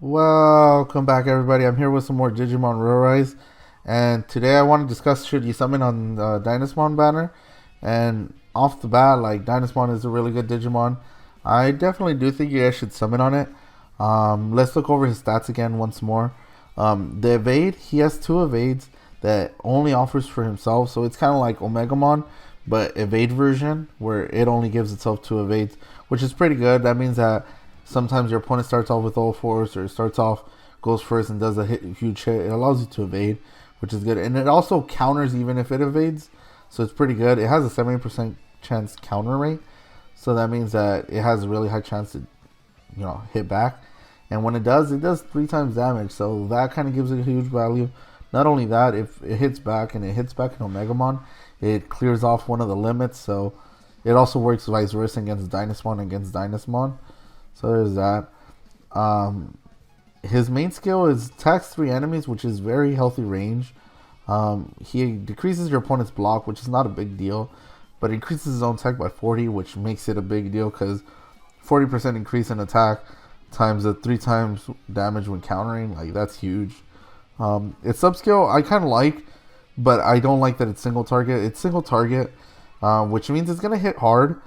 Welcome back, everybody. I'm here with some more Digimon ReArise, and today I want to discuss should you summon on the Dynasmon banner. And off the bat, like Dynasmon is a really good Digimon. I definitely do think you guys should summon on it. Let's look over his stats again once more. The evade, he has two evades that only offers for himself, so it's kind of like Omegamon, but evade version where it only gives itself two evades, which is pretty good. That means that sometimes your opponent starts off with all fours or starts off goes first and does a huge hit. It allows you to evade, which is good, and it also counters even if it evades, so it's pretty good. It has a 70% chance counter rate, so that means that it has a really high chance to hit back. And when it does three times damage, so that kind of gives it a huge value. Not only that, if it hits back and it hits back in Omegamon, it clears off one of the limits, so it also works vice versa against Dynasmon. So there's that. His main skill is attacks three enemies, which is very healthy range. He decreases your opponent's block, which is not a big deal, but increases his own attack by 40, which makes it a big deal because 40% increase in attack times the three times damage when countering, like that's huge. Its sub skill I kind of like, but I don't like that it's single target. It's single target, which means it's gonna hit hard.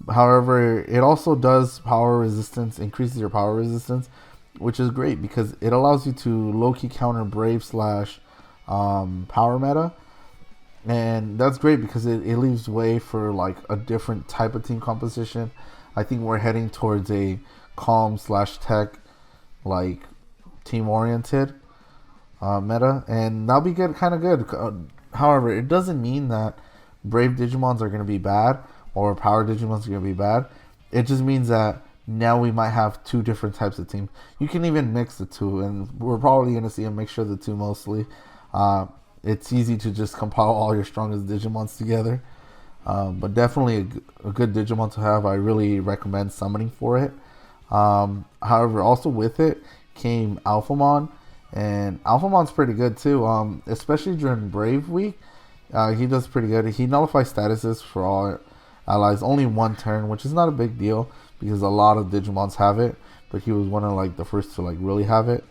However, it also does power resistance, increases your power resistance, which is great because it allows you to low-key counter Brave slash power meta. And that's great because it leaves way for like a different type of team composition. I think we're heading towards a calm slash tech like team oriented meta, and that'll be good, kind of good. However, it doesn't mean that Brave Digimons are going to be bad or Power Digimons are going to be bad. It just means that now we might have two different types of teams. You can even mix the two, and we're probably going to see a mixture of the two mostly. It's easy to just compile all your strongest Digimons together. But definitely a good Digimon to have. I really recommend summoning for it. However, also with it came alphamon, and alphamon's pretty good too. Especially during Brave Week, he does pretty good. He nullifies statuses for all allies only one turn, which is not a big deal because a lot of Digimons have it. But he was one of like the first to like really have it.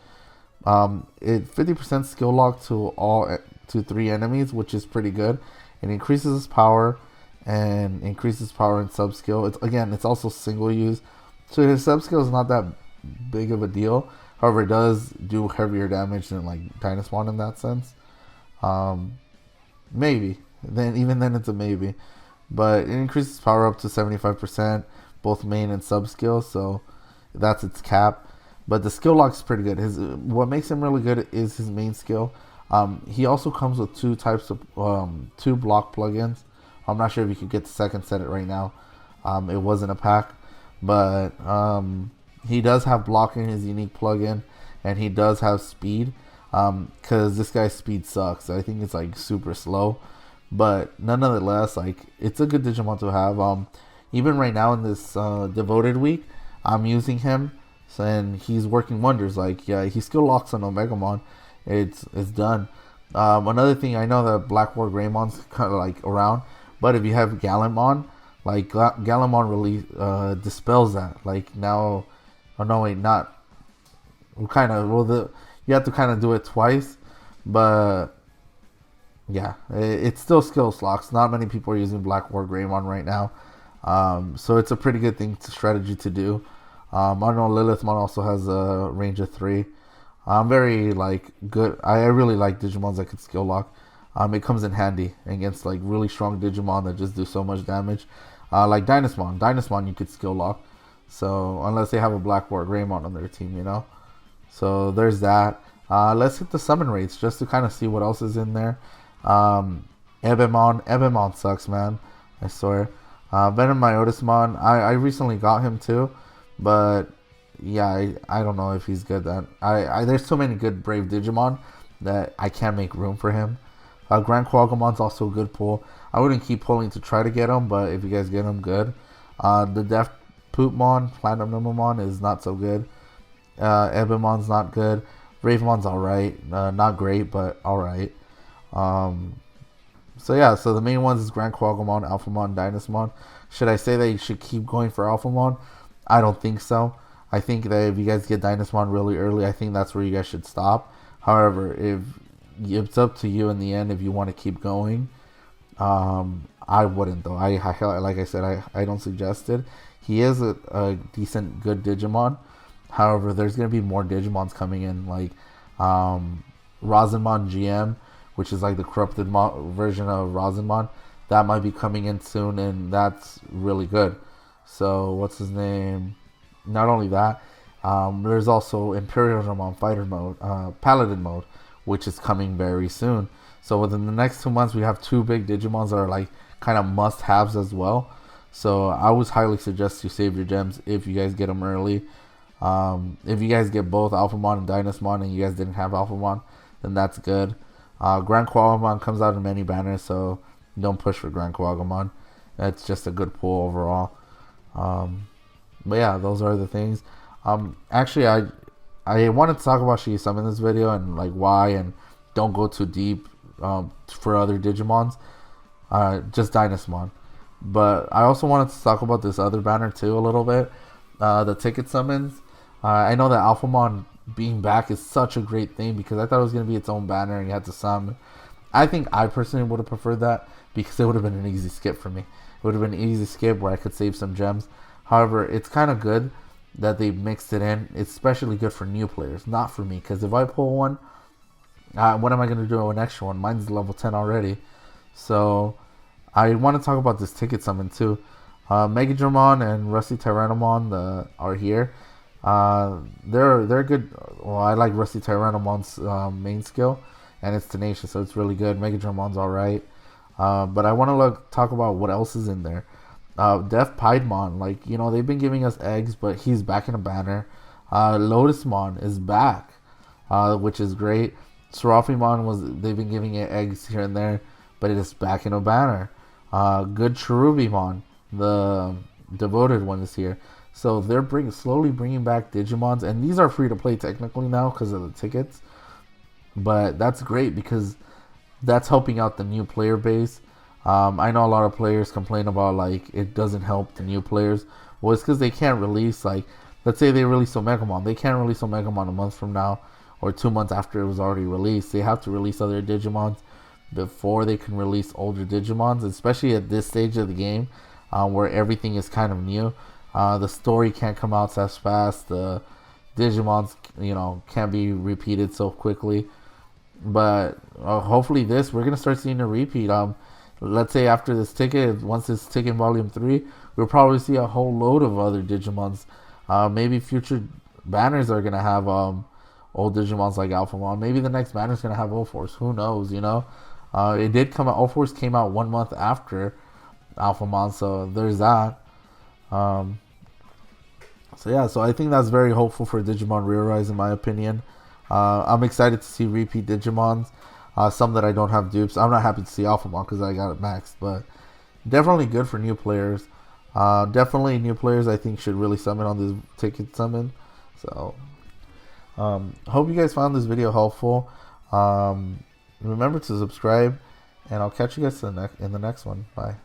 It 50% skill lock to three enemies, which is pretty good. It increases his power and increases power and sub skill. It's also single use, so his sub skill is not that big of a deal. However, it does do heavier damage than like Dynasmon in that sense. Maybe then it's a maybe, but it increases power up to 75%, both main and sub skill. So that's its cap. But the skill lock is pretty good. What makes him really good is his main skill. He also comes with two types of two block plugins. I'm not sure if you could get the second set it right now. It wasn't a pack, but he does have block in his unique plugin, and he does have speed. Because this guy's speed sucks. I think it's like super slow, but nonetheless, like it's a good Digimon to have. Even right now in this devoted week, I'm using him, and he's working wonders. Like yeah, he still locks on Omegamon. It's done. Another thing, I know that Black War Greymon's kind of like around, but if you have Gallantmon, like Gallantmon really dispels that. Like now, oh no wait, not kind of you have to kind of do it twice, but yeah, it's still skill locks. Not many people are using Black War Greymon right now, so it's a pretty good strategy to do. I know Lilithmon also has a range of 3. I'm very like good. I really like Digimons that could skill lock. It comes in handy against like really strong Digimon that just do so much damage. Like Dynasmon you could skill lock. So unless they have a Black War Greymon on their team. So there's that. Let's hit the summon rates just to kind of see what else is in there. Ebimon sucks, man. I swear. Venom Myotismon, I recently got him too, but yeah, I don't know if he's good. There's so many good Brave Digimon that I can't make room for him. Grand Quagomon's also a good pull. I wouldn't keep pulling to try to get him, but if you guys get him, good. The Death Poopmon, Platinumomon is not so good. Ebimon's not good. Ravemon's alright. Not great, but alright. So yeah, so the main ones is Grand Quagamon, Alphamon, Dynasmon. Should I say that you should keep going for Alphamon? I don't think so. I think that if you guys get Dynasmon really early, I think that's where you guys should stop. However, if it's up to you in the end if you want to keep going. I wouldn't though. Like I said, I don't suggest it. He is a decent, good Digimon. However, there's gonna be more Digimons coming in, like Rosinmon GM, which is like the corrupted version of Rosinmon. That might be coming in soon, and that's really good. So what's his name? Not only that, there's also Imperialmon Fighter mode, Paladin mode, which is coming very soon. So within the next 2 months, we have 2 big Digimons that are like kind of must-haves as well. So I would highly suggest you save your gems if you guys get them early. If you guys get both alphamon and Dynasmon and you guys didn't have alphamon, then that's good. Grand Quagamon comes out in many banners, so don't push for Grand Quagamon. It's just a good pull overall. But yeah, those are the things. Actually, I wanted to talk about Shiisum in this video and like why, and don't go too deep for other Digimons. Just Dynasmon. But I also wanted to talk about this other banner too a little bit. The ticket summons. I know that alphamon being back is such a great thing because I thought it was going to be its own banner and you had to summon. I think I personally would have preferred that because it would have been an easy skip for me. It would have been an easy skip where I could save some gems. However, it's kind of good that they mixed it in. It's especially good for new players, not for me. Because if I pull one, what am I going to do with an extra one? Mine's level 10 already. So I want to talk about this ticket summon too. Megadramon and Rusty Tyrannomon are here. They're good. Well, I like Rusty Tyrannomon's main skill, and it's tenacious, so it's really good. Megadramon's alright. But I want to talk about what else is in there. Def Piedmon, like, you know, they've been giving us eggs, but he's back in a banner. Lotusmon is back, which is great. Seraphimon they've been giving it eggs here and there, but it is back in a banner. Good Cherubimon, the devoted one, is here. So they're slowly bringing back Digimons, and these are free to play technically now because of the tickets. But that's great because that's helping out the new player base. I know a lot of players complain about like it doesn't help the new players. Well, it's because they can't release, like, let's say they release Omegamon. They can't release Omegamon a month from now or 2 months after it was already released. They have to release other Digimons before they can release older Digimons, especially at this stage of the game where everything is kind of new. The story can't come out as fast. The Digimons, you know, can't be repeated so quickly. But hopefully we're going to start seeing a repeat. Let's say after this ticket, once this ticket volume 3, we'll probably see a whole load of other Digimons. Maybe future banners are going to have old Digimons like Alphamon. Maybe the next banner is going to have O-Force. Who knows, you know? It did come out, O-Force came out 1 month after Alphamon, so there's that. So yeah, so I think that's very hopeful for Digimon ReArise in my opinion. I'm excited to see repeat Digimons. Some that I don't have dupes. I'm not happy to see Alphamon because I got it maxed, but definitely good for new players. Definitely new players I think should really summon on this ticket summon. So hope you guys found this video helpful. Remember to subscribe, and I'll catch you guys in the next one. Bye.